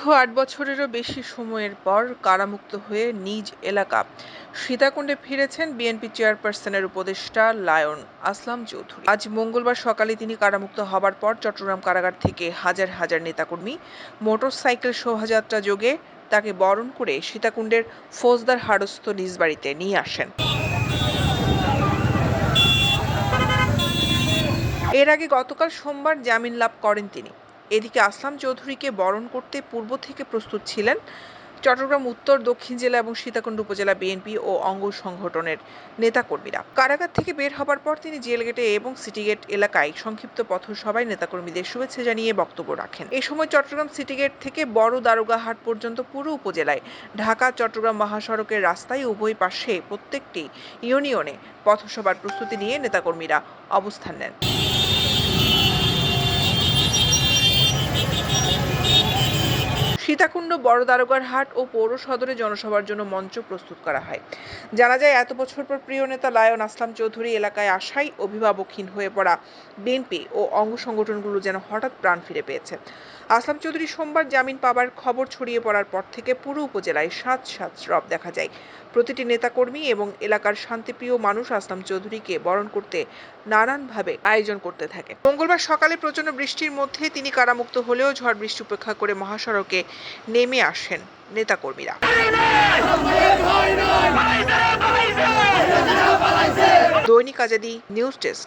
দীর্ঘ ৮ বছরেরও বেশি সময়ের পর কারামুক্ত হয়ে নিজ এলাকা সীতাকুণ্ডে ফিরেছেন বিএনপি চেয়ারপারসনের উপদেষ্টা লায়ন আসলাম চৌধুরী। আজ মঙ্গলবার সকালে তিনি কারামুক্ত হবার পর চট্টগ্রাম কারাগার থেকে হাজার হাজার নেতাকর্মী মোটরসাইকেল শোভাযাত্রা যোগে তাকে বরণ করে সীতাকুণ্ডের ফৌজদার হাটস্থ নিজ বাড়িতে নিয়ে আসেন। এর আগে গতকাল সোমবার জামিন লাভ করেন তিনি। এদিকে আসলাম চৌধুরীকে বরণ করতে পূর্ব থেকে প্রস্তুত ছিলেন চট্টগ্রাম উত্তর, দক্ষিণ জেলা এবং সীতাকুণ্ড উপজেলা বিএনপি ও অঙ্গ সংগঠনের নেতাকর্মীরা। কারাগার থেকে বের হবার পর তিনি জেলগেটে এবং সিটি গেট এলাকায় সংক্ষিপ্ত পথসভায় নেতাকর্মীদের শুভেচ্ছা জানিয়ে বক্তব্য রাখেন। এই সময় চট্টগ্রাম সিটি গেট থেকে বড় দারোগাহাট পর্যন্ত পুরো উপজেলায় ঢাকা চট্টগ্রাম মহাসড়কের রাস্তায় উভয় পাশে প্রত্যেকটি ইউনিয়নে পথসভার প্রস্তুতি নিয়ে নেতাকর্মীরা অবস্থান নেন। সীতাকুণ্ড, বড় দারোগার হাট ও পৌর সদরে জনসভার জন্য মঞ্চ প্রস্তুত করা হয়। জানা যায়, এত বছর পর প্রিয় নেতা লায়ন আসলাম চৌধুরী এলাকায় আসায় অভিভাবকহীন হয়ে পড়া বিএনপি ও অঙ্গ সংগঠনগুলো যেন হঠাৎ প্রাণ ফিরে পেয়েছে। আসলাম চৌধুরী সোমবার জামিন পাবার খবর ছড়িয়ে পড়ার পর থেকে পুরো উপজেলায় সাজ সাজ রব দেখা যায়। প্রতিটি নেতাকর্মী এবং এলাকার শান্তিপ্রিয় মানুষ আসলাম চৌধুরীকে বরণ করতে নানানভাবে আয়োজন করতে থাকে। মঙ্গলবার সকালে প্রচণ্ড বৃষ্টির মধ্যে তিনি কারামুক্ত হলেও ঝড় বৃষ্টি উপেক্ষা করে মহাসড়কে নেমে আসেন নেতাকর্মীরা। দৈনিক আজাদী নিউজ ডেস্ক।